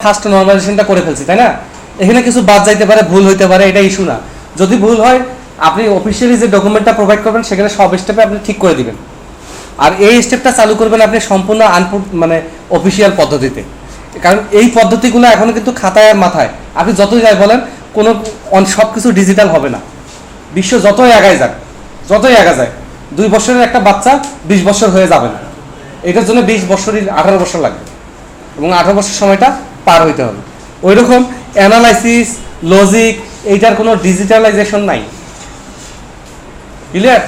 First নরমালাইজেশনটা করে ফেলছি, তাই না? এখানে কিছু বাদ যাইতে পারে, ভুল হইতে পারে, এটা ইস্যু না। যদি ভুল হয় আপনি অফিসিয়ালি যে ডকুমেন্টটা প্রোভাইড করবেন সেখানে সব স্টেপে আপনি ঠিক করে দিবেন। আর এই স্টেপটা চালু করবেন আপনি সম্পূর্ণ মানে অফিসিয়াল পদ্ধতিতে, কারণ এই পদ্ধতিগুলো এখনো কিন্তু খাতায় আর মাথায়। আপনি যতই যাই বলেন কোনো সব কিছু ডিজিটাল হবে না। বিশ্ব যতই আগায় যাক, যতই আগা যায়, 2 বছরের একটা বাচ্চা 20 বছর হয়ে যাবে না। এটার জন্য 20 বছরই 18 বছর লাগবে, এবং 18 বছর সময়টা পার হইতে হবে। ওই রকম অ্যানালাইসিস, লজিক, এইটার কোনো ডিজিটালাইজেশন নাই, ক্লিয়ার?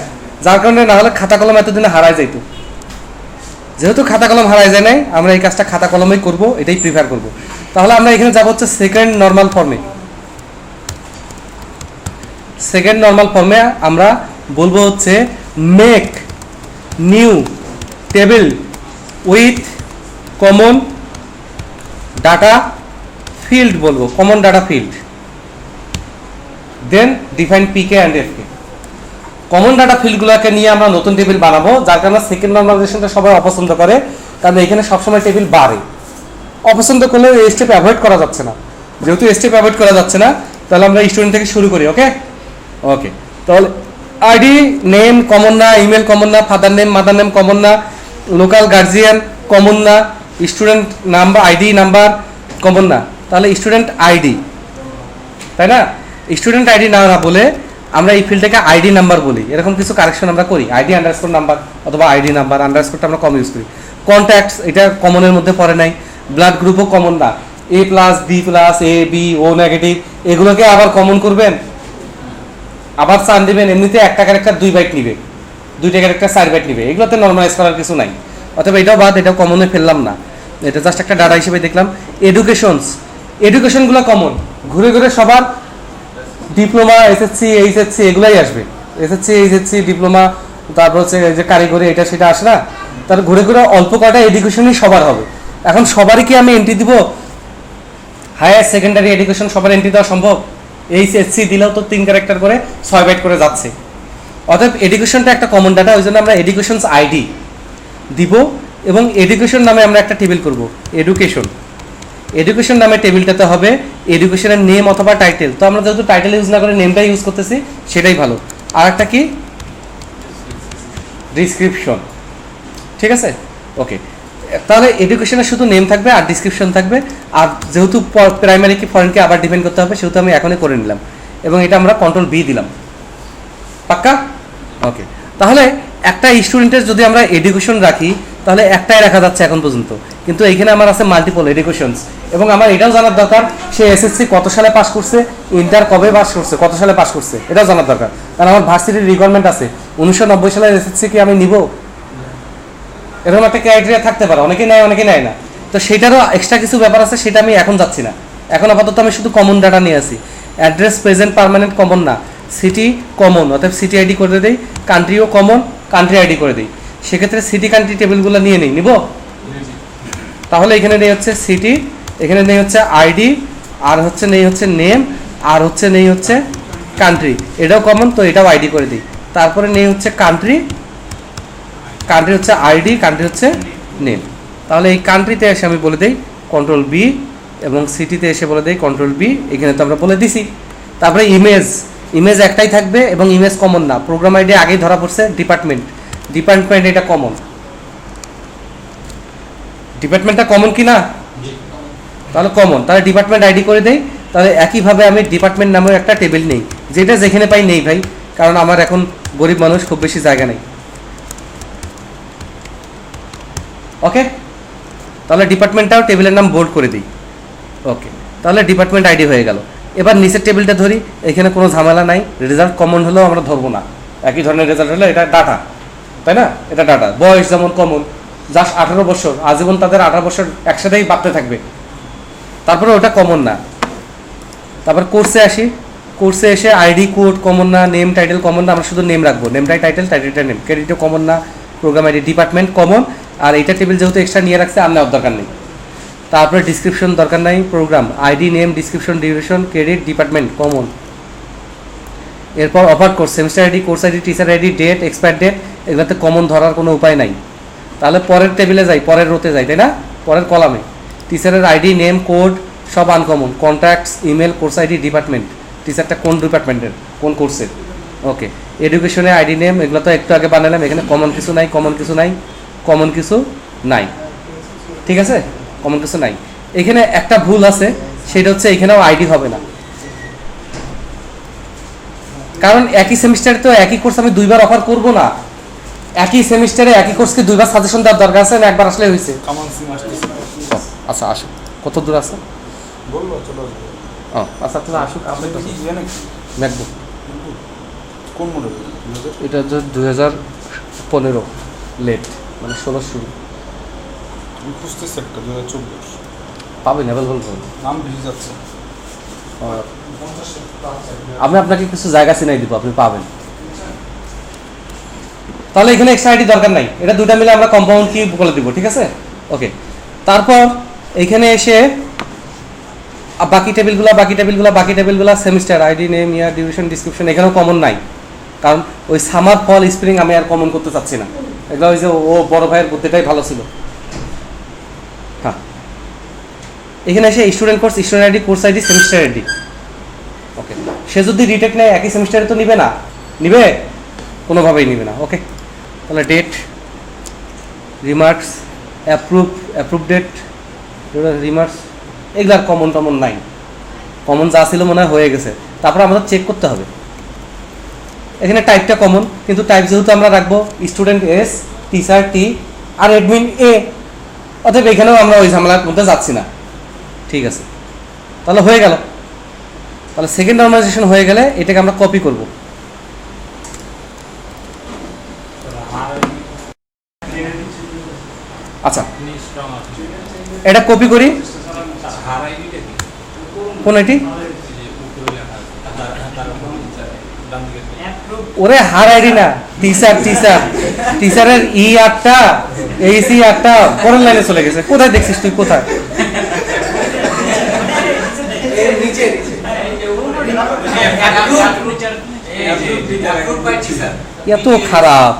যার কারণে না হলে খাতা কলম এতদিনে হারায় যাইতো। যেহেতু খাতা কলম হারায় যায় নাই, আমরা এই কাজটা খাতা কলমেই করব, এটাই প্রিফার করব। তাহলে আমরা এখানে যাব হচ্ছে সেকেন্ড নর্মাল ফর্মে। সেকেন্ড নর্মাল ফর্মে আমরা বলবো হচ্ছে make new table with common data field, বলবো common data field, then define PK and FK. Common data ফিল্ডগুলোকে নিয়ে আমরা নতুন টেবিল বানাবো, যার কারণে সেকেন্ড নর্মালাইজেশনটা সবাই অপছন্দ করে, কারণ এখানে সবসময় টেবিল বাড়ে। অপছন্দ করলে এই স্টেপ অ্যাভয়েড করা যাচ্ছে না। যেহেতু স্টেপ অ্যাভয়েড করা যাচ্ছে না, তাহলে আমরা স্টুডেন্ট থেকে শুরু করি। ওকে ওকে, তাহলে আইডি নেম কমন না, ইমেল কমন না, father name mother name common না, লোকাল গার্জিয়ান কমন না, student number ID number common না, তাহলে স্টুডেন্ট আইডি, তাই না? স্টুডেন্ট আইডি না বলে আমরা এই ফিল্ডটাকে আইডি নাম্বার বলি। এরকম কিছু কারেকশন আমরা করি, আইডি আন্ডারস্কোর নাম্বার অথবা আইডি নাম্বার, আন্ডারস্কোরটা আমরা কম ইউজ করি। কন্ট্যাক্টস, এটা কমনের মধ্যে পড়ে নাই। ব্লাড গ্রুপও কমন না, A+, B+, A, B, O negative, এগুলোকে আবার কমন করবেন, আবার চান দিবেন। এমনিতে একটা ক্যারেক্টার 2 বাইট নিবে, 2টা ক্যারেক্টার 4 বাইট নিবে, এগুলোতে নর্মালাইজ করার কিছু নাই। অথবা এটাও বাদ, এটাও কমনে ফেললাম না, এটা জাস্ট একটা ডাটা হিসেবে দেখলাম। এডুকেশনগুলো কমন, ঘুরে ঘুরে সবার ডিপ্লোমা, এসএসসি, এইচএসসি এগুলাই আসবে। এসএসসি, এইচএসসি, ডিপ্লোমা, তারপর হচ্ছে যে কারিগরি, এটা সেটা আসে না। তার ঘুরে ঘুরে অল্প কটা এডুকেশনই সবার হবে। এখন সবারই কি আমি এন্ট্রি দিব? হায়ার সেকেন্ডারি এডুকেশন সবার এন্ট্রি দেওয়া সম্ভব? এইচএসসি দিলেও তো 3 ক্যারেক্টার করে 6 বাইট করে যাচ্ছে। অতএব এডুকেশনটা একটা কমন ডাটা, ওই জন্য আমরা এডুকেশনস আইডি দিব, এবং এডুকেশন নামে আমরা একটা টেবিল করব। এডুকেশন নামে টেবিলটাতে হবে এডুকেশনের নেম অথবা টাইটেল। তো আমরা যেহেতু টাইটেল ইউজ না করে নেমটা ইউজ করতেছি, সেটাই ভালো। আর একটা কি, ডিসক্রিপশন, ঠিক আছে? ওকে, তাহলে এডুকেশনের শুধু নেম থাকবে আর ডিসক্রিপশন থাকবে। আর যেহেতু প্রাইমারি কি ফরেনকে আবার ডিপেন্ড করতে হবে, সেহেতু আমি এখনই করে নিলাম, এবং এটা আমরা কন্ট্রোল বি দিলাম। পাক্কা? ওকে, তাহলে একটা স্টুডেন্টের যদি আমরা এডুকেশন রাখি, তাহলে একটাই রাখা যাচ্ছে এখন পর্যন্ত, কিন্তু এইখানে আমার আছে মাল্টিপল এডুকেশনস। এবং আমার এটাও জানার দরকার সে এসএসসি কত সালে পাস করছে, ইন্টার কবে পাস করছে, কত সালে পাস করছে, এটাও জানার দরকার। কারণ আমার ভার্সিটির রিকোয়ারমেন্ট আছে 1990 সালের এসএসসি কি আমি নিব? এরকম একটা ক্রাইটেরিয়া থাকতে পারে, অনেকে নেয় অনেকে নেয় না। তো সেটারও এক্সট্রা কিছু ব্যাপার আছে, সেটা আমি এখন যাচ্ছি না। এখন আপাতত আমি শুধু কমন ডাটা নিয়ে আসি। অ্যাড্রেস প্রেজেন্ট পার্মানেন্ট কমন না, সিটি কমন, অর্থাৎ সিটি আইডি করে দেই। কান্ট্রিও কমন, কান্ট্রি আইডি করে দিই। সেক্ষেত্রে সিটি কান্ট্রি টেবিলগুলো নিয়ে নিব। তাহলে এখানে নেই হচ্ছে সিটি, এখানে নেই হচ্ছে আইডি, আর হচ্ছে নেই হচ্ছে নেম, আর হচ্ছে নেই হচ্ছে কান্ট্রি, এটাও কমন, তো এটাও আইডি করে দিই। তারপরে নেই হচ্ছে কান্ট্রি, কান্ট্রি হচ্ছে আইডি, কান্ট্রি হচ্ছে নেম। তাহলে এই কান্ট্রিতে এসে আমি বলে দিই কন্ট্রোল বি, এবং সিটিতে এসে বলে দিই কন্ট্রোল বি, এখানে তো আমরা বলে দিছি। তারপরে ইমেজ একটাই থাকবে, এবং ইমেজ কমন না। প্রোগ্রাম আইডি আগেই ধরা পড়ছে, ডিপার্টমেন্ট এটা কমন। ডিপার্টমেন্টটা কমন কি না? তাহলে কমন, তাহলে ডিপার্টমেন্ট আইডি করে দেই। তাহলে একইভাবে আমি ডিপার্টমেন্ট নামের একটা টেবিল নেই, যেটা যেখানে পাই নেই ভাই, কারণ আমার এখন গরিব মানুষ, খুব বেশি জায়গা নেই। ওকে, তাহলে ডিপার্টমেন্টটাও টেবিলের নাম বোল্ড করে দিই। ওকে, তাহলে ডিপার্টমেন্ট আইডি হয়ে গেল। এবার নিচের টেবিলটা ধরি, এখানে কোনো ঝামেলা নাই। রেজাল্ট কমন হলেও আমরা ধরবো না, একই ধরনের রেজাল্ট হলে এটা ডাটা, তাই না? এটা ডাটা। বয়স যেমন কমন, জাস্ট 18 বছর, আজীবন তাদের 18 বছর একসাথেই বাড়তে থাকবে, তারপরে ওটা কমন না। তারপর কোর্সে আসি, কোর্সে এসে আইডি কোড কমন না, নেম টাইটেল কমন না, আমরা শুধু নেম রাখবো, নেমটাই টাইটেল, টাইটেলটা নেম। ক্রেডিটও কমন না, প্রোগ্রাম আইডি, ডিপার্টমেন্ট কমন, আর এইটা টেবিল যেহেতু এক্সট্রা নিয়ে রাখছে আর নেওয়ার দরকার নেই। তারপরে ডিসক্রিপশন দরকার নাই, program ID, name, description, duration, credit, department common. এরপর offer course, semester ID, course ID, teacher ID, date, expire date, এগুলোতে কমন ধরার কোনো উপায় নাই। তাহলে পরের টেবিলে যাই, পরের রোতে যাই, তাই না? পরের কলামে টিচারের আইডি, নেম, কোড সব uncommon. Contacts, email, course ID, department, টিচারটা কোন ডিপার্টমেন্টের, কোন কোর্সের। ওকে, এডুকেশনে আইডি, নেম এগুলো তো একটু আগে বানালাম। এখানে কমন কিছু নাই, কমন কিছু নাই, কমন কিছু নাই, ঠিক আছে, কমন কিছু নাই। এখানে একটা ভুল আছে, সেটা হচ্ছে এখানেও আইডি হবে না, কারণ একই সেমিস্টারে তো একই কোর্স আমি দুইবার অফার করব না। একই সেমিস্টারে একই কোর্সকে দুইবার সাজেশন দেওয়ার দরকার আছে না, একবার আসলে হয়েছে। আচ্ছা আসুক, কত দূর আছে বলবো, চলো আসবো। ও আচ্ছা, তাহলে আসুক। আপনি কি জানেন ম্যাকবুক, কোন মডেল? এটা হচ্ছে 2015 লেট, মানে 16 শুরু। আমি খুঁজতেছি একটা 2024 পাবেন, অ্যাভেলেবল পাবেন। নাম ভেসে যাচ্ছে। আমি আপনাকে কিছু জায়গা চিনাই দিব, আপনি পাবেন। তাহলে এখানে এক্সট্রা আইডি দরকার নাই, এটা দুটা মিলে আমরা কম্পাউন্ড কি বলে দিব, ঠিক আছে। ওকে, তারপর এখানে এসে বাকি টেবিলগুলো সেমিস্টার আইডি, নেম, ইয়ার, ডিউরেশন, ডিসক্রিপশন এখানেও কমন নাই, কারণ ওই সামার, ফল, স্প্রিং আমি আর কমন করতে চাচ্ছি না। এগুলো ওই যে ও বড় ভাইয়ের বুদ্ধিটাই ভালো ছিল। হ্যাঁ, এখানে এসে student course, student ID, course ID, semester ID. Okay, সে যদি রিটেক নেয় একই সেমিস্টারে তো নিবে না, নিবে কোনোভাবেই নিবে না। ওকে, তাহলে date, remarks, approve date, remarks এগুলার কমন টমন নাই, কমন যা ছিল মনে হয় হয়ে গেছে। তারপর আমাদের চেক করতে হবে। এখানে টাইপটা কমন, কিন্তু টাইপ যেহেতু আমরা রাখবো স্টুডেন্ট এস, টিচার টি আর অ্যাডমিন এ, অতএব এখানেও আমরা ওই ঝামেলার মধ্যে যাচ্ছি না, ঠিক আছে। তাহলে হয়ে গেল। তাহলে সেকেন্ড নর্মালাইজেশন হয়ে গেলে এটাকে আমরা কপি করব। আচ্ছা, এটা কপি করি। কোন এটি? ওরে হার আইডি না, টিচারের ই 8টা, এই সি 8টা পরের লাইনে চলে গেছে। কোথায় দেখছিস তুই, কোথায়? এত খারাপ,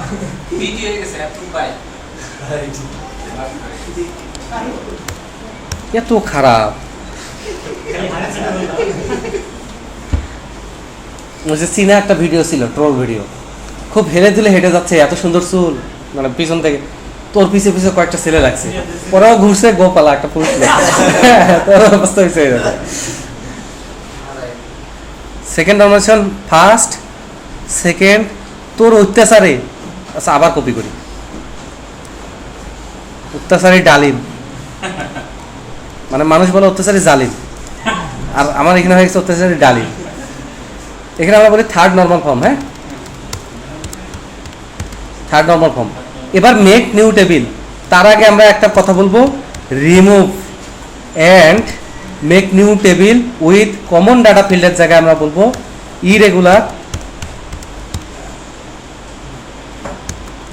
এত খারাপ। চীনা একটা ভিডিও ছিল, ট্রোল ভিডিও, খুব হেলে দিলে হেঁটে যাচ্ছে, এত সুন্দর চুল, মানে পিছন থেকে তোর পিছে পিছে কয়েকটা ছেলে লাগছে, ওরাও ঘুরছে, গোপালা একটা পুরুষ তোর অবস্থা হয়েছে এরকম। সেকেন্ড নর্মালাইজেশন, ফার্স্ট, সেকেন্ড, তোর অত্যাচারে। আচ্ছা, আবার কপি করি, অত্যাচারী ডালিম, মানে মানুষ বলে অত্যাচারী জালিম, আর আমার এখানে হয়ে গেছে অত্যাচারী ডালিম। এখানে আমরা বলি থার্ড নর্মাল ফর্ম। হ্যাঁ, থার্ড নর্মাল ফর্ম। এবার মেক নিউ টেবিল, তার আগে আমরা একটা কথা বলবো, remove and make new table with common data ফিল্ডের জায়গায় আমরা বলবো ইরেগুলার,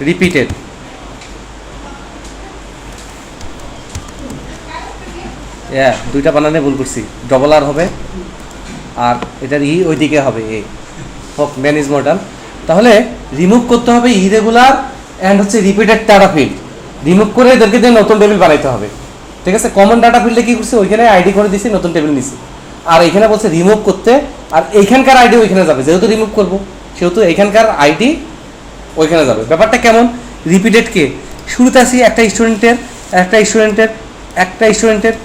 রিপিটেড। দুইটা বানানে ভুল করছি, ডবল আর হবে আর এটার ই ওইদিকে হবে এ, হোক ম্যানেজ মডেল। তাহলে রিমুভ করতে হবে ইরেগুলার অ্যান্ড হচ্ছে রিপিটেড ডাটা ফিল্ড, রিমুভ করে এদেরকে দিয়ে নতুন টেবিল বানাইতে হবে, ঠিক আছে। কমন ডাটা ফিল্ডে কি করছে, ওইখানে আইডি করে দিছি, নতুন টেবিল নিছি, আর এখানে বলছে রিমুভ করতে, আর এইখানকার আইডি ওইখানে যাবে, যেহেতু রিমুভ করবো সেহেতু এইখানকার আইডি ওইখানে যাবে। ব্যাপারটা কেমন, রিপিটেড কে শুরুতে আসি, একটা স্টুডেন্টের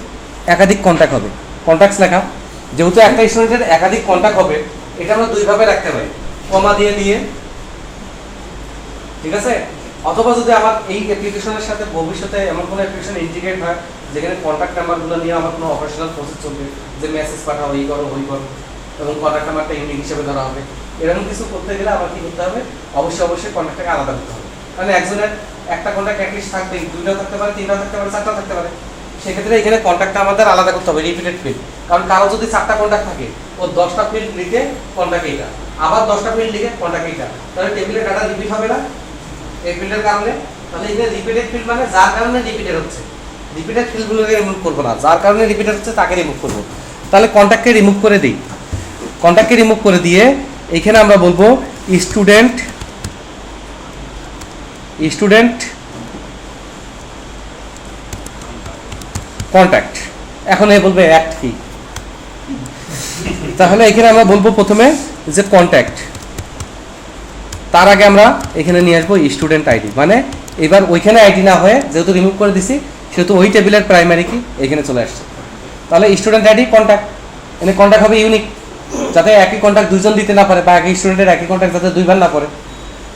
একাধিক কন্ট্যাক্ট হবে, কন্ট্যাক্টস লেখা, যেহেতু একটা স্টুডেন্টের একাধিক কন্ট্যাক্ট হবে, এটা আমরা দুইভাবে রাখতে পারি, কমা দিয়ে দিয়ে, ঠিক আছে। অথবা যদি আমার এই অ্যাপ্লিকেশনের সাথে ভবিষ্যতে এমন কোনো অ্যাপ্লিকেশন ইন্টিগ্রেট হয় যেখানে কন্ট্যাক্ট নাম্বারগুলো নিয়ে আমার কোনো অপারেশনাল প্রসেস চলবে, যে মেসেজ পাঠাও, এই করো ওই করো, এবং কন্ট্যাক্ট নাম্বারটা ইউনিক হিসেবে ধরা হবে, এরকম কিছু করতে গেলে আমার কি করতে হবে, অবশ্যই কন্ট্যাক্টটাকে আলাদা করতে হবে। কারণ একজনের একটা কন্ট্যাক্ট অ্যাটলিস্ট থাকবেই, দুইটাও থাকতে পারে, তিনটাও থাকতে পারে, চারটাও থাকতে পারে। সেক্ষেত্রে এখানে কন্ট্যাক্টটা আমাদের আলাদা করতে হবে, রিপিটেড ফিল্ড। কারণ কারো যদি 4টা কন্ট্যাক্ট থাকে, ও 10টা ফিল্ড লিখে কন্ট্যাক্ট এইটা, আবার 10টা ফিল্ড লিখে কন্ট্যাক্ট এইটা, তাহলে টেবিলের ডাটা রিপিট হবে না এই ফিল্ডের কারণে। তাহলে এখানে রিপিটেড ফিল্ড মানে যার কারণে রিপিটেড হচ্ছে, রিপিটেড ফিল্ডগুলোকে রিমুভ করবো না, যার কারণে রিপিটেড হচ্ছে তাকে রিমুভ করবো। তাহলে কন্ট্যাক্টকে রিমুভ করে দিই, কন্ট্যাক্টকে রিমুভ করে দিয়ে এখানে আমরা বলবো স্টুডেন্ট কন্ট্যাক্ট। এখন এ বলবে অ্যাক্ট কি, তাহলে এখানে আমরা বলবো প্রথমে যে কন্ট্যাক্ট, তার আগে আমরা এখানে নিয়ে আসবো স্টুডেন্ট আইডি। মানে এবার ওইখানে আইডি না হয়ে যেহেতু রিমুভ করে দিছি সেহেতু ওই টেবিলের প্রাইমারি কি এখানে চলে আসছে। তাহলে স্টুডেন্ট আইডি কন্ট্যাক্ট, এখানে কন্ট্যাক্ট হবে ইউনিক, যাতে একই কন্ট্যাক্ট দুজন দিতে না পারে বা একই স্টুডেন্টের একই কন্ট্যাক্ট যাতে দুইবার না পড়ে।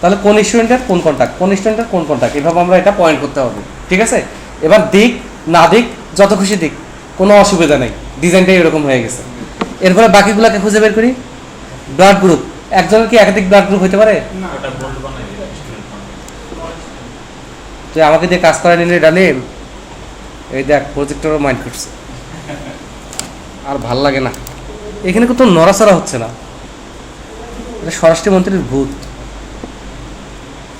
তাহলে কোন স্টুডেন্টের কোন কন্ট্যাক্ট, কোন স্টুডেন্টের কোন কন্ট্যাক্ট, এভাবে আমরা এটা পয়েন্ট করতে হবে। ঠিক আছে, এবার দিক না দিক যত খুশি দিক, কোনো অসুবিধা নেই, ডিজাইনটাই এরকম হয়ে গেছে। এরপরে বাকিগুলোকে খুঁজে বের করি। ব্লাড গ্রুপ, একজনের কি একাধিক ব্লাড গ্রুপ হতে পারে? তুই আমাকে দিয়ে কাজ করা নিলে ডালিম, এই দেখ প্রজেক্টরও মাইন্ড করছে, আর ভাল লাগে না। এখানে কত নড়াচড়া হচ্ছে না, এটা স্বরাষ্ট্রমন্ত্রীর ভূত।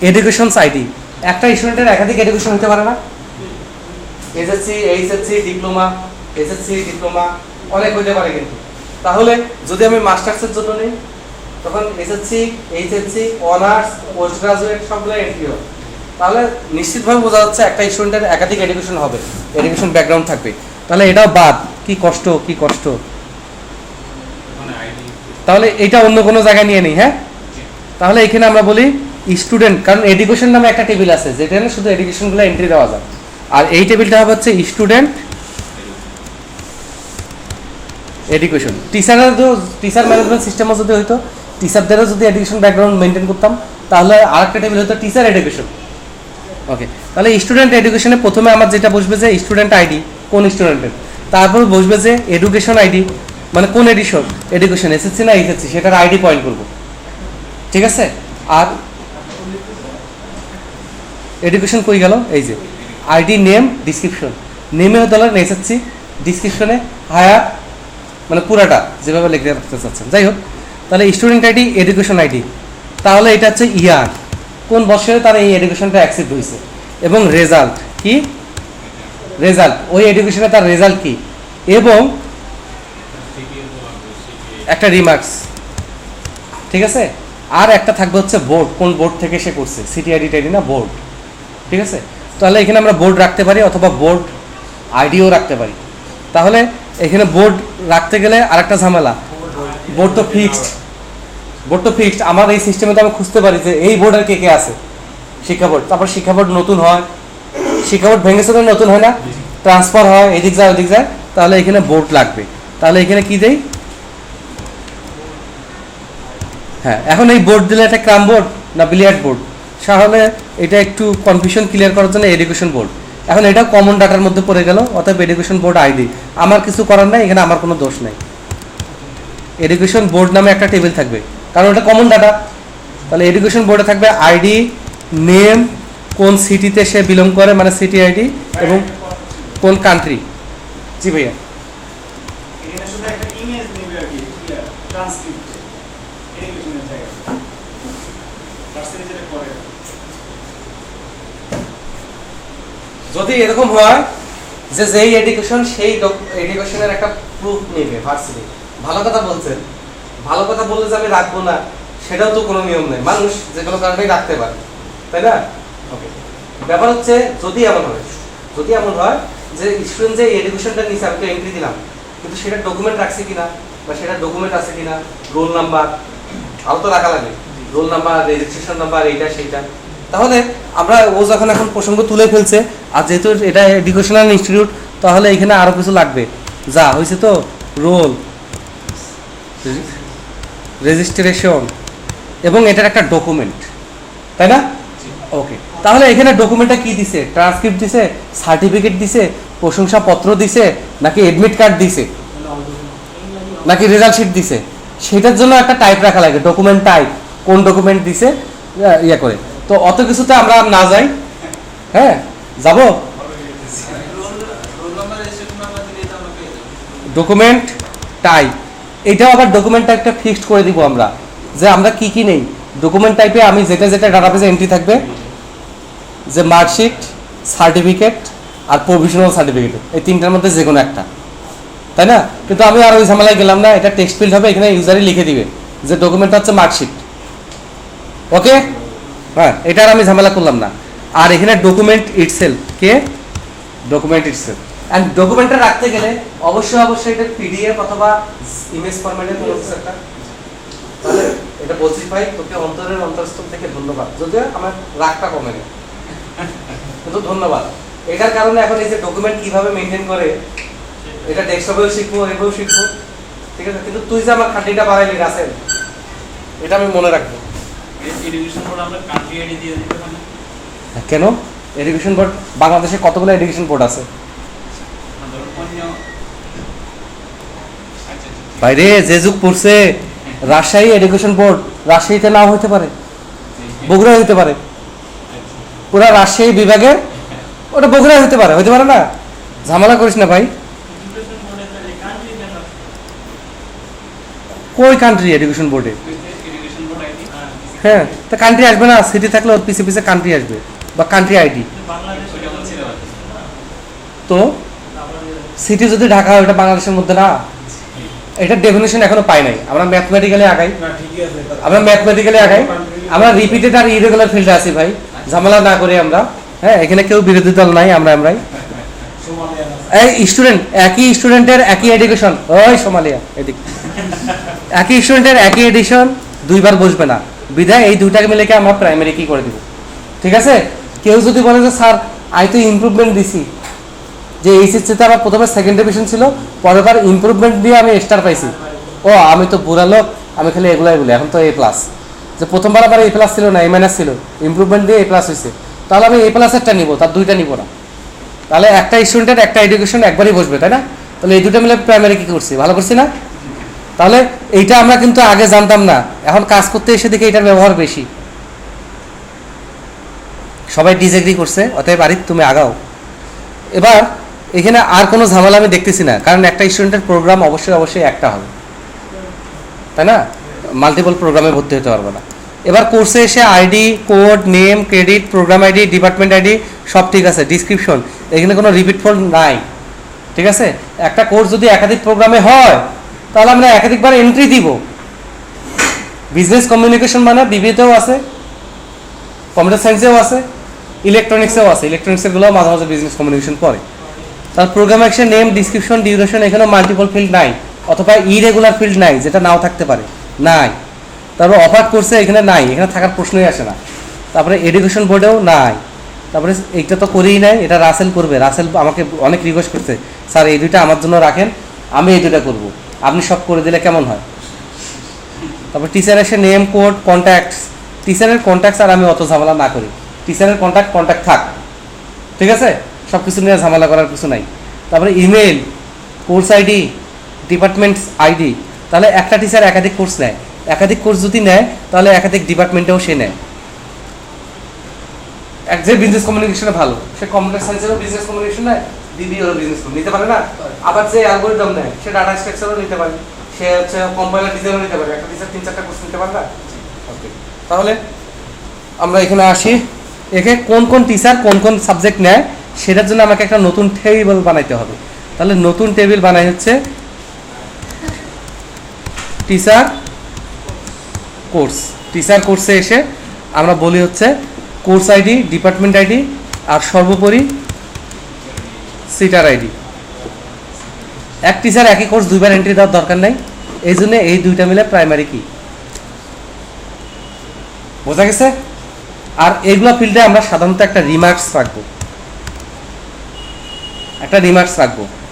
এডুকেশন আইডি, একটা স্টুডেন্টের একাধিক এডুকেশন হতে পারে না? SSC, HSC, diploma, SSC, diploma অনেক হতে পারে। কিন্তু তাহলে যদি আমি মাস্টার্সের জন্য নিই তখন SSC, HSC, honours, post graduate সবগুলো এন্ট্রি হবে। তাহলে নিশ্চিতভাবে বোঝা যাচ্ছে একটা স্টুডেন্টের একাধিক এডুকেশন হবে, এডুকেশন ব্যাকগ্রাউন্ড থাকবে। তাহলে এটাও বাদ, কি কষ্ট, কি কষ্ট। তাহলে এটা অন্য কোনো জায়গায় নিয়ে নিই। হ্যাঁ, তাহলে এখানে আমরা বলি স্টুডেন্ট, কারণ এডুকেশন নামে একটা টেবিল আছে যেখানে শুধু এডুকেশনগুলো এন্ট্রি দেওয়া যায়। আর এই টেবিলটা হবে হচ্ছে স্টুডেন্ট এডুকেশন। টিচার ম্যানেজমেন্ট সিস্টেমও যদি হইতো, টিচারদেরও যদি এডুকেশন ব্যাকগ্রাউন্ড মেনটেন করতাম, তাহলে আরেকটা টেবিল হতো টিচার এডুকেশন। ওকে, তাহলে স্টুডেন্ট এডুকেশনে প্রথমে আমার যেটা বসবে যে স্টুডেন্ট আইডি কোন স্টুডেন্টের, তারপর বসবে যে এডুকেশন আইডি, মানে কোন এডুকেশন এসএসসি না এইচএসসি সেটার আইডি পয়েন্ট করব। ঠিক আছে, আর এডুকেশন কই গেল, এই যে আইডি নেম ডিসক্রিপশন, নেমে হতে হলো এসএসসি, ডিসক্রিপশনে হায়ার, মানে পুরাটা যেভাবে লিখে রাখতে চাচ্ছেন। যাই হোক, তাহলে স্টুডেন্ট আইডি এডুকেশন আইডি, তাহলে এটা হচ্ছে ইয়ার, কোন বছরে তার এই এডুকেশনটা অ্যাকসেপ্ট হয়েছে, এবং রেজাল্ট কি, রেজাল্ট ওই এডুকেশনে তার রেজাল্ট কি, এবং একটা রিমার্কস। ঠিক আছে, আর একটা থাকবে হচ্ছে বোর্ড, কোন বোর্ড থেকে সে করছে, সিটিআইডি টাইডি না বোর্ড। ঠিক আছে, তাহলে এখানে আমরা বোর্ড রাখতে পারি অথবা বোর্ড আইডিও রাখতে পারি। তাহলে এখানে বোর্ড রাখতে গেলে আরেকটা ঝামেলা, বোর্ড তো ফিক্সড, আমার এই সিস্টেমে তো আমি খুঁজতে পারি যে এই বোর্ডের কে কে আছে, শিক্ষা বোর্ড। তারপর শিক্ষা বোর্ড নতুন হয়, শিক্ষা বোর্ড ভেঙেছে তো নতুন হয় না, ট্রান্সফার হয়, এদিক যায় ওদিক যায়, তাহলে এখানে বোর্ড লাগবে। তাহলে এখানে কি দেই, হ্যাঁ, এখন এই বোর্ড দিলে এটা ক্রাম বোর্ড না বিলিয়ার্ড বোর্ড, তাহলে এটা একটু কনফিউশন ক্লিয়ার করার জন্য এডুকেশন বোর্ড। এখন এটা কমন ডাটার মধ্যে পড়ে গেল, অতএব এডুকেশন বোর্ড আইডি, আমার কিছু করার নাই, এখানে আমার কোনো দোষ নাই। এডুকেশন বোর্ড নামে একটা টেবিল থাকবে, কারণ এটা কমন ডাটা। তাহলে এডুকেশন বোর্ডে থাকবে আইডি, নেম, কোন সিটিতে সে বিলং করে মানে সিটি আইডি, এবং কোন কান্ট্রি। জি ভাইয়া, এখানে শুধু একটা ইমেজ নেবে আর কি, ট্রান্সক্রিপ্ট এডুকেশনের জায়গায় ভার্সিটি যেটা করে। যদি এরকম হয় যে যেই এডুকেশন সেই এডুকেশনের একটা প্রুফ নেবে ভার্সিটি, ভালো কথা বলছেন, ভালো কথা বললে যে আমি রাখবো না সেটাও তো কোনো নিয়ম নেই, মানুষ যে কোনো কারণেই রাখতে পারে, তাই না? ওকে, ব্যাপার হচ্ছে যদি এমন হয় যে স্টুডেন্ট যে এডুকেশনটা নিচ্ছে আমি তো এন্ট্রি দিলাম, কিন্তু সেটা ডকুমেন্ট রাখছে কিনা বা সেটা ডকুমেন্ট আছে কিনা, রোল নাম্বার আরও তো রাখা লাগে, রোল নাম্বার, রেজিস্ট্রেশন নাম্বার, এইটা সেইটা। তাহলে আমরা ও যখন এখন প্রসঙ্গ তুলে ফেলছে, আর যেহেতু এটা এডুকেশনাল ইনস্টিটিউট, তাহলে এখানে আরও কিছু লাগবে, যা হয়েছে তো রোল, রেজিস্ট্রেশন, এবং এটার একটা ডকুমেন্ট, তাই না? ওকে, তাহলে এখানে ডকুমেন্টটা কি দিছে, ট্রান্সক্রিপ্ট দিছে, সার্টিফিকেট দিছে, প্রশংসাপত্র দিছে, নাকি এডমিট কার্ড দিছে, নাকি রেজাল্ট শিট দিছে, সেটার জন্য একটা টাইপ রাখা লাগে, ডকুমেন্ট টাইপ, কোন ডকুমেন্ট দিছে ইয়া করে। তো অত কিছুতে আমরা না যাই, হ্যাঁ যাব, ডকুমেন্ট টাইপ, এটাও আবার ডকুমেন্ট টাইপটা ফিক্সড করে দিব আমরা, যে আমরা কি কি নেই ডকুমেন্ট টাইপে। আমি যেটা ডাটাবেজে এন্ট্রি থাকবে, যে মার্কশিট, সার্টিফিকেট আর প্রভিশনাল সার্টিফিকেট, এই তিনটার মধ্যে যে কোনো একটা, তাই না? কিন্তু আমি আর ওই ঝামেলায় গেলাম না, এটা টেক্সট ফিল্ড হবে, এখানে ইউজারই লিখে দিবে যে ডকুমেন্টটা হচ্ছে মার্কশিট। ওকে, হ্যাঁ, এটা আর আমি ঝামেলা করলাম না। আর এখানে ডকুমেন্ট ইটসেলফ, কে ডকুমেন্ট ইটসেলফ, অ্যান্ড ডকুমেন্টটা রাখতে গেলে অবশ্যই এটা পিডিএফ অথবা ইমেজ ফরম্যাটে কোনো কিছু একটা। তাহলে এটা বলছি ভাই, তোকে অন্তরের অন্তরস্থল থেকে ধন্যবাদ, যদিও আমার রাগটা কমে গেল, কিন্তু ধন্যবাদ। এটার কারণে এখন এই যে ডকুমেন্ট কিভাবে মেনটেন করে এটা ডেস্কটপেও শিখবো, এভাবেও শিখবো, ঠিক আছে। কিন্তু তুই যে আমার খাটিটা বাড়াইলি রাসেল, এটা আমি মনে রাখবো। এডুকেশন বোর্ড আমরা কান্ট্রি আইডি দিয়ে দিতে পারি। কেন? এডুকেশন বোর্ড, বাংলাদেশে কতগুলো এডুকেশন বোর্ড আছে? বাইরে যে যুগ পড়ছে, রাজশাহী এডুকেশন বোর্ড রাজশাহীতে নাও হইতে পারে, বগুড়া হইতে পারে, পুরা রাজশাহী বিভাগের ওটা বগুড়া হইতে পারে না। ঝামেলা করিস না ভাই। কই কান্ট্রি এডুকেশন বোর্ডে? হ্যাঁ, তো কান্ট্রি আসবে না, সিটি থাকলে ওর পিছে পিছে কান্ট্রি আসবে বা কান্ট্রি আইডি। তো সিটি যদি ঢাকা হয়, ওটা বাংলাদেশের মধ্যে না। এটা ডেফিনেশন এখনো পাই নাই। আমরা ম্যাথমেটিক্যালি আগাই, আমরা রিপিটেড আর ইরেগুলার ফিল্ডে আছি ভাই, ঝামেলা না করি আমরা। হ্যাঁ, এখানে কেউ বিরোধী দল নাই, আমরাই। এই স্টুডেন্ট, একই স্টুডেন্টের একই এডুকেশন, ওই সোমালিয়া এদিক, একই স্টুডেন্টের একই এডিশন দুইবার বসবে না, বিধায় এই দুইটাকে মিলে আমরা প্রাইমারি কি করে দিব, ঠিক আছে। কেউ যদি বলে যে স্যার আমি তো ইমপ্রুভমেন্ট দিছি, যে এইচএসসিতে আমার প্রথমে সেকেন্ড ডিভিশন ছিল, পরের বার ইমপ্রুভমেন্ট দিয়ে আমি স্টার পাইছি, ও আমি তো বুড়া লোক, আমি খালি এগুলাই বলি, এখন তো এ প্লাস। যে প্রথমবার আবার এ প্লাস ছিল না, এ মাইনাস ছিল, ইমপ্রুভমেন্ট দিয়ে এ প্লাস হয়েছে, তাহলে আমি এ প্লাসেরটা নিব, তার দুইটা নিব না। তাহলে একটা স্টুডেন্টের একটা এডুকেশন একবারই বসবে, তাই না? তাহলে এই দুটো মিলে প্রাইমারি কি করছি, ভালো করছি না? তাহলে এইটা আমরা কিন্তু আগে জানতাম না, এখন কাজ করতে এসে দেখি এটার ব্যবহার বেশি। সবাই ডিসএগ্রি করছে, অতএব আরিফ তুমি আগাও। এবার এখানে আর কোনো ঝামেলা আমি দেখতেছি না, কারণ একটা স্টুডেন্টের প্রোগ্রাম অবশ্যই একটা হবে, তাই না? মাল্টিপল প্রোগ্রামে ভর্তি হতে পারবে না। এবার কোর্সে এসে ID, code, name, credit, program ID, department ID সব ঠিক আছে, ডিসক্রিপশন, এখানে কোনো রিপিট ফোল্ড নাই, ঠিক আছে। একটা কোর্স যদি একাধিক প্রোগ্রামে হয়, তাহলে আমরা একাধিকবার এন্ট্রি দিব। বিজনেস কমিউনিকেশন মানে বিবিতেও আছে, কম্পিউটার সায়েন্সেও আছে, ইলেকট্রনিক্সেও আছে, ইলেকট্রনিক্সেরগুলো মাঝে মাঝে বিজনেস কমিউনিকেশন পড়ে। তার program action, name, description, duration, এখানে মাল্টিপল ফিল্ড নাই, অথবা ইরেগুলার ফিল্ড নাই, যেটা নাও থাকতে পারে, নাই। তারপর অফার কোর্সে এখানে নাই, এখানে থাকার প্রশ্নই আসে না। তারপরে এডুকেশন বোর্ডেও নাই। তারপরে এইটা তো করেই নাই, এটা রাসেল করবে। রাসেল আমাকে অনেক রিকোয়েস্ট করছে, স্যার এই দুইটা আমার জন্য রাখেন, আমি এই দুইটা করবো, আপনি সব করে দিলে কেমন হয়। তারপর টিচার এসে নেম, কোড, কন্ট্যাক্টস, টিচারের কন্ট্যাক্টস আর আমি অত ঝামেলা না করি, টিচারের কন্ট্যাক্ট থাক, ঠিক আছে, সব কিছু নিয়ে ঝামেলা করার কিছু নাই। তারপরে email, course ID, departments ID, তাহলে একটা টিচার একাধিক কোর্স নেয়, একাধিক কোর্স যদি নেয় তাহলে একাধিক ডিপার্টমেন্টেও সে নেয়। যে বিজনেস কমিউনিকেশনে ভালো, সে কম্পিউটার সায়েন্সেরও বিজনেস কমিউনিকেশন নেয়, বিবিএরও বিজনেস নিতে পারে না। আবার যে অ্যালগরিদম নেয়, সে ডাটা স্ট্রাকচারও নিতে পারে, সে হচ্ছে কম্পাইলার ডিজাইনও নিতে পারে, একটা টিচার 3-4টা কোর্স নিতে পারে না। ওকে, তাহলে আমরা এখানে আসি, একে কোন কোন টিচার কোন কোন সাবজেক্ট নেয় সেটার জন্য আমাকে একটা নতুন টেবিল বানাইতে হবে। তাহলে নতুন টেবিল বানাই হচ্ছে টিচার কোর্স। টিচার কোর্সে এসে আমরা বলি হচ্ছে কোর্স আইডি, ডিপার্টমেন্ট আইডি, আর সর্বোপরি সিটার আইডি। এক টিচার একই কোর্স দুইবার এন্ট্রি দেওয়ার দরকার নাই, এই জন্য এই দুইটা মিলে প্রাইমারি কি, বোঝা গেছে? আর এইগুলো ফিল্ডে আমরা সাধারণত একটা রিমার্কস রাখবো,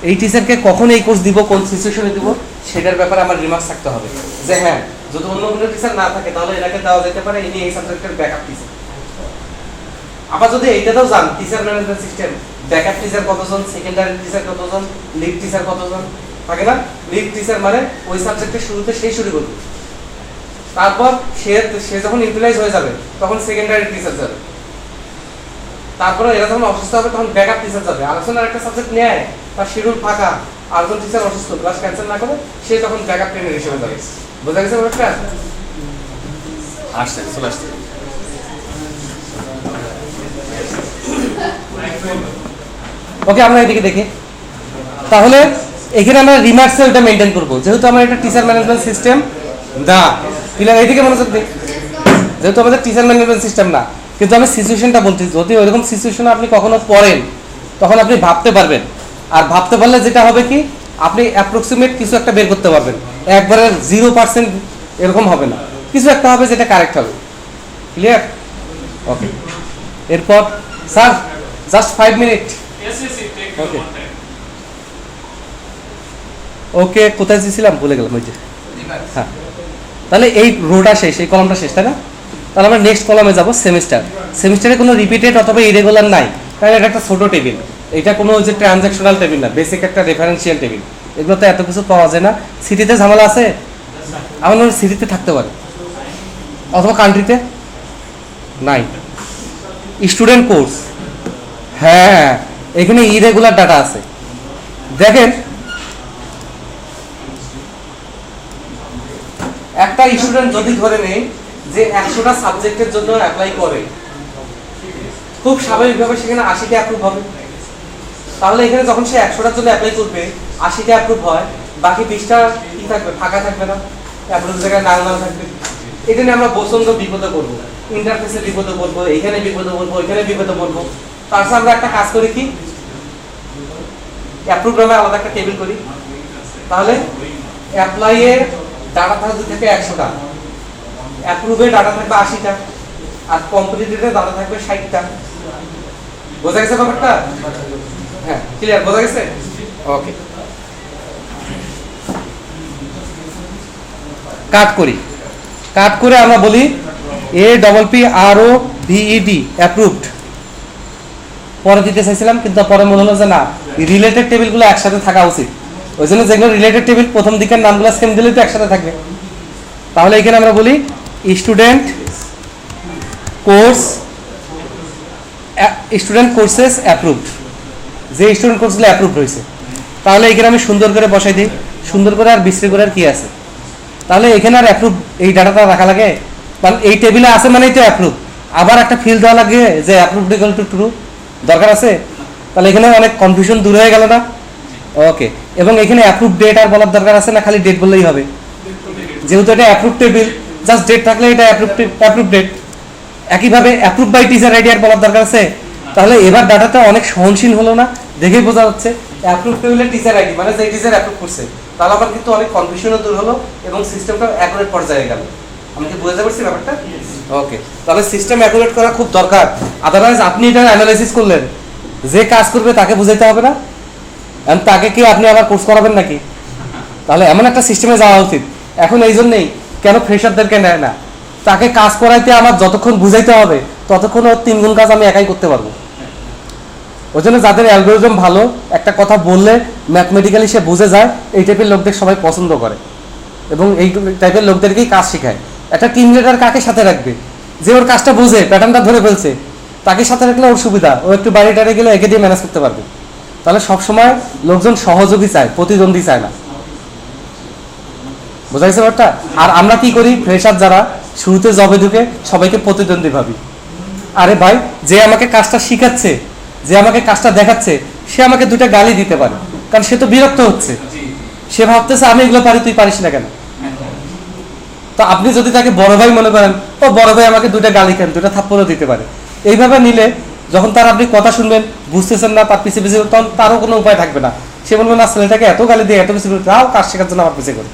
এই টিচারকে কখন এই কোর্স দিব, কোন সিচুয়েশনে দিব, সেটার ব্যাপারে আমার রিমার্কস থাকতে হবে, যে হ্যাঁ যদি অন্য কোনো টিচার না থাকে তাহলে এটাকে দেওয়া যেতে পারে, ইনি এই সাবজেক্টের ব্যাকআপ টিচার। আবার যদি এইটাতেও যান, teacher management system, backup teacher কতজন, সেকেন্ডারি টিচার কতজন, লিড টিচার কতজন থাকে না। লিড টিচার মানে ওই সাবজেক্টের শুরুতে সেই শুরু করবে, তারপর সে যখন ইউটিলাইজ হয়ে যাবে তখন সেকেন্ডারি টিচার যাবে, তারপরে এরা যখন অসুস্থ হবে তখন ব্যাকআপ টিচার যাবে। আলোচনার একটা সাবজেক্ট নেয়, তার শিডিউল ফাঁকা, আরেকজন টিচার অসুস্থ, ক্লাস ক্যান্সেল না করে সে তখন ব্যাকআপ ট্রেনার হিসেবে যাবে। বোঝা গেছে ব্যাপারটা? আসছে, চলে আসছে। ওকে, আমরা এদিকে দেখি। তাহলে এখানে আমরা রিমার্কসে ওটা মেনটেন করবো, যেহেতু আমার একটা টিচার ম্যানেজমেন্ট সিস্টেম না, এইদিকে মনোযোগ দিই, যেহেতু আমাদের টিচার ম্যানেজমেন্ট সিস্টেম না, কিন্তু আমি সিচুয়েশনটা বলছি, যদি ওইরকম সিচুয়েশনে আপনি কখনো পড়েন তখন আপনি ভাবতে পারবেন আর ভাবতে পারলে যেটা হবে কি, আপনি অ্যাপ্রক্সিমেট কিছু একটা বের করতে পারবেন, একবারে 0% এরকম হবে না, কিছু একটা হবে যেটা কারেক্ট হবে। ক্লিয়ার? ওকে, এরপর স্যার জাস্ট 5 মিনিট। ওকে ওকে, কোথায় ছিলাম ভুলে গেলাম ওই যে। হ্যাঁ, তাহলে এই রোটা শেষ, এই কলামটা শেষ, তাই না? তাহলে আমরা নেক্সট কলামে যাব, সেমিস্টার। সেমিস্টারে কোনো রিপিটেড অথবা ইরেগুলার নাই, কারণ এটা একটা ছোট টেবিল, এটা কোনো যে ট্রানজ্যাকশনাল টেবিল না, বেসিক একটা রেফারেন্সিয়াল টেবিল। এগুলোতে এত কিছু পাওয়া যায় না। সিটিতে ঝামেলা আছে, আমার মনে হয় সিটিতে থাকতে পারে, অথবা কান্ট্রিতে নাই। স্টুডেন্ট কোর্স, হ্যাঁ এখানে ইরেগুলার ডাটা আছে। দেখেন একটা স্টুডেন্ট যদি ধরে নেই যে 100টা সাবজেক্টের জন্য অ্যাপ্লাই করে, খুব স্বাভাবিকভাবে সেখানে 80টা অ্যাপ্রুভ হবে। তাহলে এখানে যখন সে 100টার জন্য অ্যাপ্লাই করবে, 80টা অ্যাপ্রুভ হয়, বাকি 20টা কি থাকবে? ফাঁকা থাকবে না, অ্যাপ্রুভ জায়গায় নাল নাল থাকবে। এটা নিয়ে আমরা প্রচন্ড বিপদে পড়বো, ইন্টারফেসে বিপদে পড়বো, এখানে বিপদে পড়বো, এখানে বিপদে পড়বো। তারপর আমরা একটা কাজ করি কি, অ্যাপ্রুভ নামে আলাদা একটা টেবিল করি। তাহলে অ্যাপ্লাইয়ে ডাটা থাকে 100টা, অ্যাপ্রুভে ডাটা থাকবে 80টা, আর কমপ্লিটেডে ডাটা থাকবে 60টা। বোঝা গেছে ব্যাপারটা? হ্যাঁ, ক্লিয়ার? বোঝা গেছে? ওকে, কাট করি। কাট করে আমরা বলি APPROVED অ্যাপ্রুভড। পরে দিতে চাইছিলাম, কিন্তু পরে মনে হলো যে না, রিলেটেড টেবিলগুলো একসাথে থাকা উচিত। ওই জন্য যেগুলো রিলেটেড টেবিল প্রথম দিকের নামগুলো সেম দিলে তো একসাথে থাকবে। তাহলে এখানে আমরা বলি স্টুডেন্ট কোর্সেস অ্যাপ্রুভড, যে স্টুডেন্ট কোর্সগুলো অ্যাপ্রুভড হয়েছে। তাহলে এখানে আমি সুন্দর করে বসাই দিই, সুন্দর করে আর বিশ্লেষণ করে আর কি আছে। তাহলে এখানে আর অ্যাপ্রুভ এই ডাটাটা রাখা লাগে, কারণ এই টেবিলে আছে মানেই তো অ্যাপ্রুভ। আবার একটা ফিল্ড দেওয়া লাগে যে অ্যাপ্রুভড ইকুয়াল টু ট্রু, দরকার আছে? তাহলে এখানে অনেক কনফিউশন দূর হয়ে গেল না? ওকে, এবং এখানে অ্যাপ্রুভ ডেট আর বলার দরকার আছে না, খালি ডেট বললেই হবে? যেহেতু এটা অ্যাপ্রুভ টেবিল, জাস্ট ডেট থাকলে এটা অ্যাপ্রুভ ডেট। একইভাবে অ্যাপ্রুভ বাই টিচার আইডি আর বলার দরকার আছে? তাহলে এবার ডাটাটা অনেক সহনশীল হলো না? দেখেই বোঝা যাচ্ছে অ্যাপ্রুভ টেবিলে টিচার আইডি মানে যে টিচার অ্যাপ্রুভ করছে। তাহলে আবার কিন্তু অনেক কনফিউশনও দূর হলো এবং সিস্টেমটা অ্যাকুরেট পর্যায়ে গেল। আমি কি বুঝতে পারছি ব্যাপারটা? ওকে, তাহলে সিস্টেম অ্যাকুরেট করা খুব দরকার। আদারওয়াইজ আপনি এটা অ্যানালাইসিস করলেন, যে কাজ করবে তাকে বুঝাইতে হবে না, এবং তাকে কি আপনি আবার কোর্স করাবেন নাকি? তাহলে এমন একটা সিস্টেমে যাওয়া উচিত। এখন এই জন্যই কেন ফ্রেশারদেরকে নেয় না, তাকে কাজ করাইতে আমার যতক্ষণ বুঝাইতে হবে ততক্ষণ ওর 3 গুণ কাজ আমি একাই করতে পারবো। ওই জন্য যাদের অ্যালগোরিদম ভালো, একটা কথা বললে ম্যাথমেটিক্যালি সে বুঝে যায়, এই টাইপের লোকদের সবাই পছন্দ করে এবং এই টাইপের লোকদেরকেই কাজ শেখায়। একটা টিম লিডার কাকে সাথে রাখবে? যে ওর কাজটা বুঝে, প্যাটার্নটা ধরে ফেলছে, তাকে সাথে রাখলে ওর সুবিধা, ও একটু বাইরে টাইরে গেলে একে দিয়ে ম্যানেজ করতে পারবে। তাহলে সবসময় লোকজন সহযোগী চায়, প্রতিদ্বন্দ্বী চায় না। বোঝা গেছে ব্যাপারটা? আর আমরা কি করি, ফ্রেশার যারা শুরুতে জবে ঢুকে সবাইকে প্রতিদ্বন্দ্বী ভাবি। আরে ভাই, যে আমাকে কাজটা শিখাচ্ছে, যে আমাকে কাজটা দেখাচ্ছে, সে আমাকে 2টা গালি দিতে পারে, কারণ সে তো বিরক্ত হচ্ছে। সে ভাবতেছে আমি এগুলো পারি, তুই পারিস না কেন? তো আপনি যদি তাকে বড় ভাই মনে করেন, ও বড় ভাই আমাকে 2টা গালি কেন, 2টা থাপ্পড়ও দিতে পারে। এইভাবে নিলে যখন তার আপনি কথা শুনবেন, বুঝতেছেন না, তার পিছিয়ে পিছিয়ে, তখন তারও কোনো উপায় থাকবে না। সে বলবে না, ছেলেটাকে এত গালি দিয়ে এত কিছু তাও কাজ শেখার জন্য আমার পিছিয়ে করে।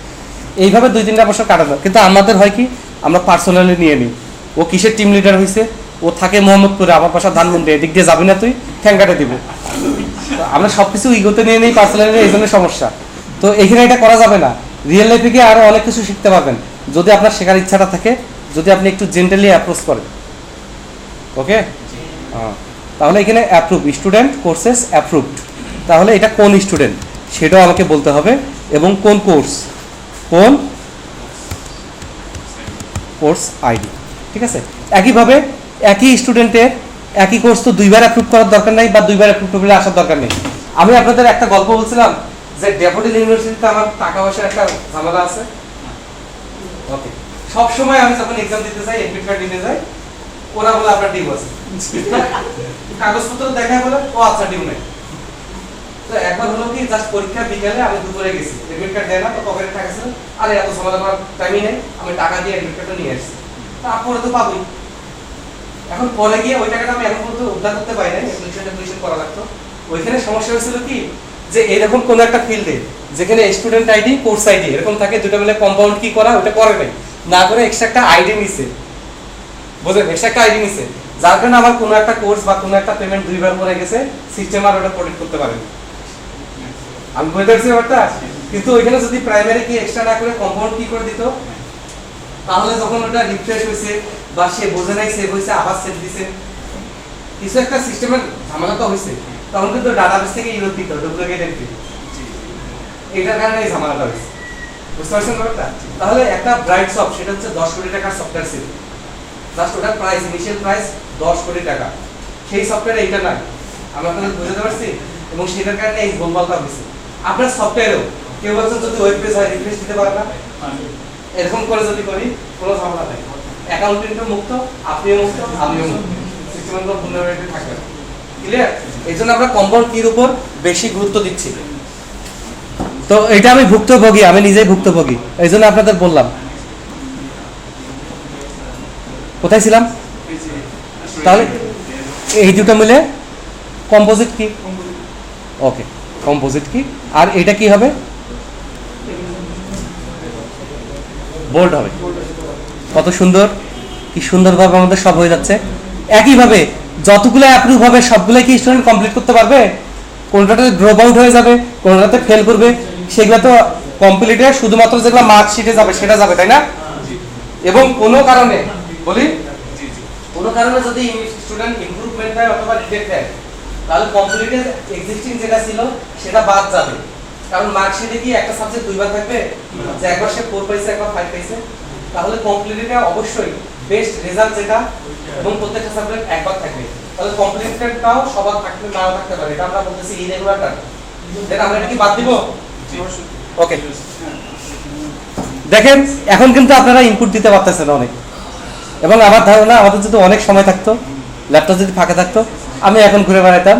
এইভাবে 2-3টা বছর কাটানো। কিন্তু আমাদের হয় কি, আমরা পার্সোনালি নিয়ে নিই। ও কিসের টিম লিডার হয়েছে, ও থাকে মোহাম্মদপুরে, আমার বাসা ধানমন্ডি, এদিক দিয়ে যাবি না তুই, ঠ্যাং কাটে দিব। আমরা সবকিছু ইগোতে নিয়ে নিই, পার্সোনালি, এই জন্য সমস্যা। তো এখানে এটা করা যাবে না। রিয়েল লাইফে গিয়ে আরো অনেক কিছু শিখতে পারবেন যদি আপনার শেখার ইচ্ছাটা থাকে, যদি আপনি একটু জেন্টালি অ্যাপ্রোচ করেন। ওকে, তাহলে এখানে অ্যাপ্রুভ, স্টুডেন্ট কোর্সেস অ্যাপ্রুভড। তাহলে এটা কোন স্টুডেন্ট সেটাও আমাকে বলতে হবে, এবং কোন কোর্স, কোন কোর্স আইডি। ঠিক আছে? একইভাবে একই স্টুডেন্টের একই কোর্স তো 2বার অ্যাপ্রুভ করার দরকার নেই, বা 2বার অ্যাপ্রুভ করলে আসার দরকার নেই। আমি আপনাদের একটা গল্প বলছিলাম যে ড্যাফোডিল ইউনিভার্সিটিতে আমার টাকা পয়সার একটা ঝামেলা আছে। ওকে, সব সময় আমি যখন এক্সাম দিতে যাই, এডমিট কার্ড দিতে যাই, ওরা বলে আপনার ডিউ আছে, কাগজপত্র দেখায় বলে ও আচ্ছা ডিউ নেই। তো একবার হলো কি, জাস্ট পরীক্ষা বিকালে আমি দুপুরে গেছি, এডমিট কার্ড দেয় না, তো পকেটে টাকা ছিল, আরে এত ঝামেলা করার টাইমই নেই, আমি টাকা দিয়ে এডমিট কার্ডটা নিয়ে আসছি। তারপরে তো পাবই। এখন পরে গিয়ে ওই টাকাটা আমি এখন পর্যন্ত উদ্ধার করতে পারি নাই, অ্যাপ্লিকেশন করা লাগতো। ওইখানে সমস্যা হয়েছিল কি, যে এরকম কোন একটা ফিল্ডে যেখানে স্টুডেন্ট আইডি কোর্স আইডি এরকম থাকে, দুটো মিলে কম্পাউন্ড কি করা ওটা করে নাই, না করে এক্সট্রা একটা আইডি নিছে, বুঝলেন, এক্সট্রা একটা আইডি নিছে, যার কারণে আমার কোনো একটা কোর্স বা কোনো একটা পেমেন্ট দুইবার করে গেছে, সিস্টেম আর ওটা প্রোটেক্ট করতে পারে না। আমি বুঝতে পারছি ব্যাপারটা। কিন্তু ওইখানে যদি প্রাইমারি কি এক্সট্রা না করে কম্পাউন্ড কি করে দিত, তাহলে যখন ওটা রিফ্রেশ হয়েছে বা সে বোঝে নাই সেভ হয়েছে আবার সেভ দিছে, কিছু একটা সিস্টেমের ঝামেলা তো হয়েছে, তখন কিন্তু ডাটাবেস থেকে ইউরোপ দিত ডুপ্লিকেট এন্ট্রি, এটার কারণে এই ঝামেলাটা হয়েছে। বুঝতে পারছেন ব্যাপারটা? তাহলে একটা ব্রাইট সফট সেটা হচ্ছে 10 কোটি টাকার সফটওয়্যার ছিল, জাস্ট ওটার প্রাইস ইনিশিয়াল প্রাইস 10 কোটি টাকা, সেই সফটওয়্যারে এটা নাই, আমরা আপনাদের বুঝাতে পারছি, এবং সেটার কারণে এই গোলমালটা হয়েছে। আপনার সফটওয়্যারেও কেউ বলছেন যদি ওয়েব পেজ হয় রিফ্রেশ দিতে পারে না, এরকম করে যদি করি কোনো ঝামেলা নাই, অ্যাকাউন্টেন্টও মুক্ত, আপনিও মুক্ত, আমিও মুক্ত, সিস্টেমের কোনো ভুলনারেবিলিটি থাকবে না। ক্লিয়ার? এই জন্য আমরা কম্পাউন্ড কির উপর বেশি গুরুত্ব দিচ্ছি। তো এটা আমি ভুক্তভোগী, আমি নিজেই ভুক্তভোগী, এই জন্য আপনাদের বললাম। কোথায় ছিলাম? তাহলে এই দুটো মিলে কম্পোজিট কি? ওকে, কম্পোজিট কি, আর এটা কি হবে? বোল্ড হবে। কত সুন্দর, কি সুন্দরভাবে আমাদের সব হয়ে যাচ্ছে। একইভাবে যতগুলো অ্যাপ্রুভ হবে সবগুলো কি স্টুডেন্ট কমপ্লিট করতে পারবে? কোনটাতে ড্রপ আউট হয়ে যাবে, কোনটাতে ফেল করবে, সেগুলো তো কমপ্লিটে শুধুমাত্র যেগুলো মার্কশিটে যাবে সেটা যাবে, তাই না? এবং কোনো কারণে বলি, কোনো কারণে যদি স্টুডেন্ট ইমপ্রুভমেন্ট হয় অথবা রিজেক্ট হয়, তাহলে কমপ্লিটে এক্সিস্টিং যেটা ছিল সেটা বাদ যাবে। কারণ মার্কশিটে কি একটা সাবজেক্ট দুইবার থাকবে, যে একবার সে 4 পাইছে একবার 5 পাইছে, তাহলে কমপ্লিটে অবশ্যই বেস্ট রেজাল্ট যেটা এবং প্রত্যেকটা সাবজেক্ট একবার থাকবে। তাহলে কমপ্লিটেডটাও সবার থাকতে নাও থাকতে পারে, এটা আমরা বলতেছি ইরেগুলারটা, যেটা আমরা এটা কি বাদ দিব? ওকে, দেখেন এখন কিন্তু আপনারা ইনপুট দিতে পারতেছেন অনেক, এবং আমার ধারণা আমাদের যদি অনেক সময় থাকতো, ল্যাপটপ যদি ফাঁকা থাকতো, আমি এখন ঘুরে বেড়াতাম,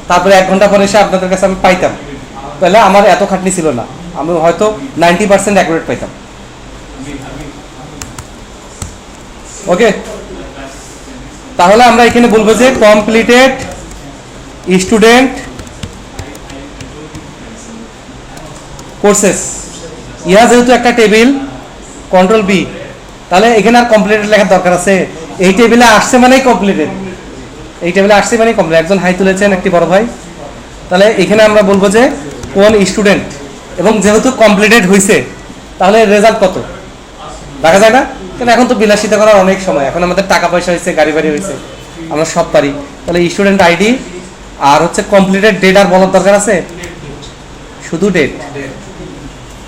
তারপরে 1 ঘন্টা পরে এসে আপনাদের কাছে আমি পাইতাম, তাহলে আমার এত খাটনি ছিল না, আমি হয়তো 90% অ্যাকুরেট পাইতাম। ওকে, তাহলে আমরা এখানে বলবো যে কমপ্লিটেড স্টুডেন্ট কোর্সেস, ইহা যেহেতু একটা টেবিল, কন্ট্রোল বি, তাহলে এখানে আর কমপ্লিটেড লেখার দরকার আছে? এই টেবিলে আসছে মানেই কমপ্লিটেড, এই টেবিলে আসছে মানেই কমপ্লিট। একজন হাই তুলেছেন, একটি বড় ভাই। তাহলে এখানে আমরা বলবো যে কোন স্টুডেন্ট, এবং যেহেতু কমপ্লিটেড হয়েছে তাহলে রেজাল্ট কত দেখা যায় না? কারণ এখন তো বিলাসিতা করার অনেক সময়, এখন আমাদের টাকা পয়সা হয়েছে, গাড়ি বাড়ি হয়েছে, আমরা সব পারি। তাহলে স্টুডেন্ট আইডি আর হচ্ছে কমপ্লিটেড ডেট আর বলার দরকার আছে? শুধু ডেট,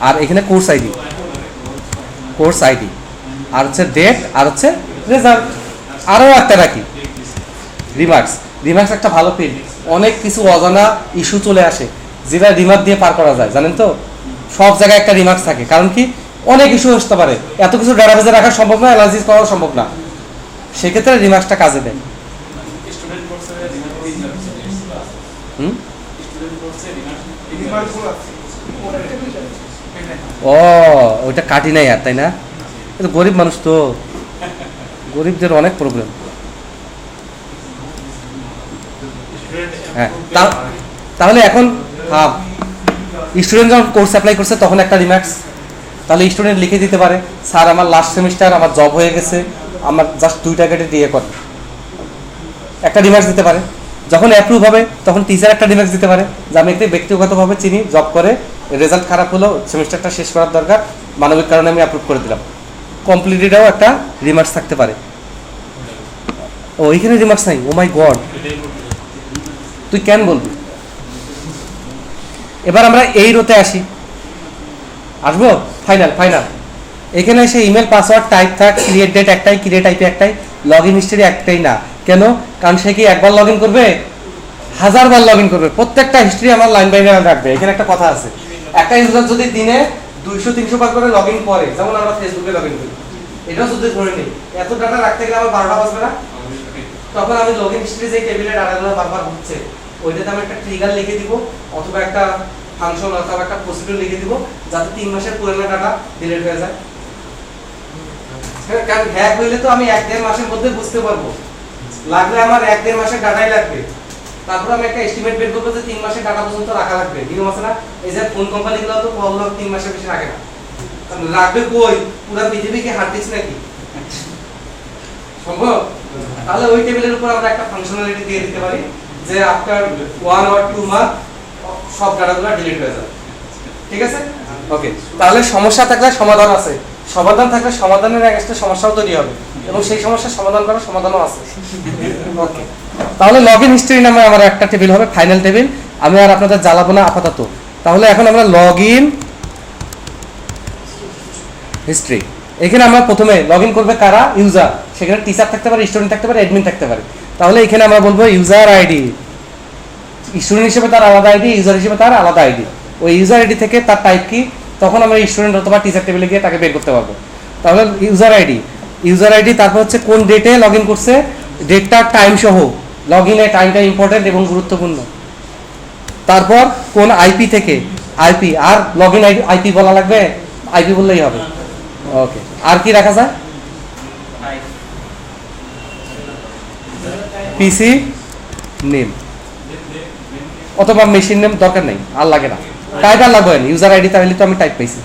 আর এখানে কোর্স আইডি, কোর্স আইডি আর হচ্ছে ডেট আর হচ্ছে রেজাল্ট। আরও একটা রাখি রিমার্কস। রিমার্কস একটা ভালো ফিল্ড, অনেক কিছু অজানা ইস্যু চলে আসে যেটা রিমার্ক দিয়ে পার করা যায়, জানেন তো? সব জায়গায় একটা রিমার্কস থাকে, কারণ কি অনেক ইস্যু আসতে পারে, এত কিছু ডাটাবেজে রাখা সম্ভব না, অ্যানালাইসিস করা সম্ভব না, সেক্ষেত্রে রিমার্কসটা কাজে দেয়। ও ওইটা কাটি নাই আর, তাই না? এটা গরিব মানুষ তো, গরিবদের অনেক প্রবলেম। হ্যাঁ, তাহলে এখন হ্যাঁ, স্টুডেন্ট যখন কোর্স অ্যাপ্লাই করছে তখন একটা রিমার্কস, তাহলে স্টুডেন্ট লিখে দিতে পারে, স্যার আমার লাস্ট সেমিস্টার আমার জব হয়ে গেছে, আমার জাস্ট 2 টাকাতে দিয়ে করে, একটা রিমার্কস দিতে পারে। যখন অ্যাপ্রুভ হবে তখন টিচার একটা রিমার্কস দিতে পারে যে আমি একটু ব্যক্তিগতভাবে চিনি, জব করে, রেজাল্ট খারাপ হলো, সেমিস্টারটা শেষ করার দরকার, মানবিক কারণে আমি অ্যাপ্রুভ করে দিলাম। কমপ্লিটেডও একটা রিমার্কস থাকতে পারে। ও এইখানে রিমার্কস নাই, ও মাই গড, তুই কেন বলবি? এবার আমরা এই রোতে আসি, আসবো ফাইনাল। এখানে এসে ইমেল পাসওয়ার্ড টাইপ থাক, ক্রিয়েট ডেট একটাই, ক্রিয়েট আইপি একটাই, লগ ইন হিস্ট্রি একটাই না। কেন? কারণ সে কি একবার লগ ইন করবে? 1000 বার লগ ইন করবে, প্রত্যেকটা হিস্ট্রি আমার লাইন বাই লাইন রাখবে। এখানে একটা কথা আছে, একটা ইউজার যদি দিনে 200-300 বার করে লগ ইন করে, যেমন আমরা ফেসবুকে লগ ইন করি, এটাও যদি ধরে নিই, এত ডাটা রাখতে গেলে আমার 12টা বাজবে না? তখন আমি লগ ইন হিস্ট্রি যে টেবিলে ডাটাগুলো বারবার ঘুরছে, ওইটাতে আমি একটা ট্রিগার লিখে দিব, অথবা একটা ফাংশন অথবা একটা প্রসিডিউর লিখে দিব, যাতে 3 মাসের পুরনো ডাটা ডিলিট হয়ে যায়। কারণ হ্যাক হইলে তো আমি 1-1.5 মাসের মধ্যে বুঝতে পারবো, লাগলে আমার 1-1.5 মাসের ডাটাই লাগবে, তারপর আমি একটা এস্টিমেট বের করবো যে 3 মাসের ডাটা পর্যন্ত রাখা লাগবে, নিয়ম আছে না? এই যে ফোন কোম্পানিগুলো তো কখনো 3 মাসের বেশি রাখে না, রাখবে কই? পুরো পৃথিবী কি হার্ড ডিস্ক নাকি সম্ভব? তাহলে ওই টেবিলের উপর আমরা একটা ফাংশনালিটি দিয়ে দিতে পারি যে আফটার 1 or 2 মান্থ সব ডাটাগুলো ডিলিট হয়ে যাবে। ঠিক আছে? ওকে, তাহলে সমস্যা থাকলে সমাধান আছে, সমাধান থাকলে সমাধানের এগেইনস্টে সমস্যাও তৈরি হবে এবং সেই সমস্যার সমাধান করার সমাধানও আছে। ওকে, তাহলে লগইন হিস্ট্রি নামে আমার একটা টেবিল হবে, ফাইনাল টেবিল। আমি আর আপনাদের জ্বালাবো না আপাতত। তাহলে এখন আমরা লগইন হিস্ট্রি, এখানে আমরা প্রথমে লগইন করবে কারা? ইউজার। সেখানে টিচার থাকতে পারে, স্টুডেন্ট থাকতে পারে, অ্যাডমিন থাকতে পারে। তাহলে এখানে আমরা বলবো ইউজার আইডি, স্টুডেন্ট হিসেবে তার আলাদা আইডি, ইউজার হিসেবে তার আলাদা আইডি। ওই ইউজার আইডি থেকে তার টাইপ কি, তখন আমরা স্টুডেন্ট অথবা টিচার টেবিলে গিয়ে তাকে বের করতে পারবো। তাহলে ইউজার আইডি, তারপর হচ্ছে কোন ডেটে লগ ইন করছে, ডেটটা টাইম সহ, লগ ইনের টাইমটা ইম্পর্টেন্ট এবং গুরুত্বপূর্ণ। তারপর কোন আইপি থেকে, আইপি আর লগ ইন আইপি বলা লাগবে, আইপি বললেই হবে। ওকে, আর কি রাখা যায়? পিসি নেম অথবা মেশিন নেম, দরকার নেই, আর লাগে না। টাইপ আর লাগবে না, ইউজার আইডি তাহলে তো আমি টাইপ পাইছি।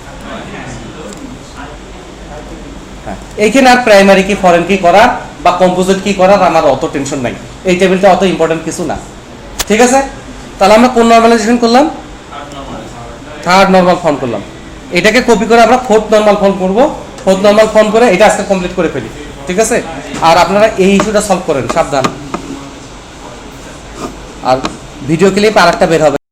হ্যাঁ, এইখানে আর প্রাইমারি কি ফরেন কি করার বা কম্পোজিট কি করার আমার অত টেনশন নাই, এই টেবিলটা অত ইম্পর্টেন্ট কিছু না। ঠিক আছে, তাহলে আমরা কোন নরমালাইজেশন করলাম? থার্ড নরমাল ফর্ম করলাম। এটাকে কপি করে আমরা ফোর্থ নরমাল ফর্ম করব। ফোর্থ নরমাল ফর্ম করে এটা আজকে কমপ্লিট করে ফেলি। ঠিক আছে, আর আপনারা এই ইস্যুটা সলভ করেন, সাবধান। আর ভিডিও ক্লিপ আর একটা বের হবে।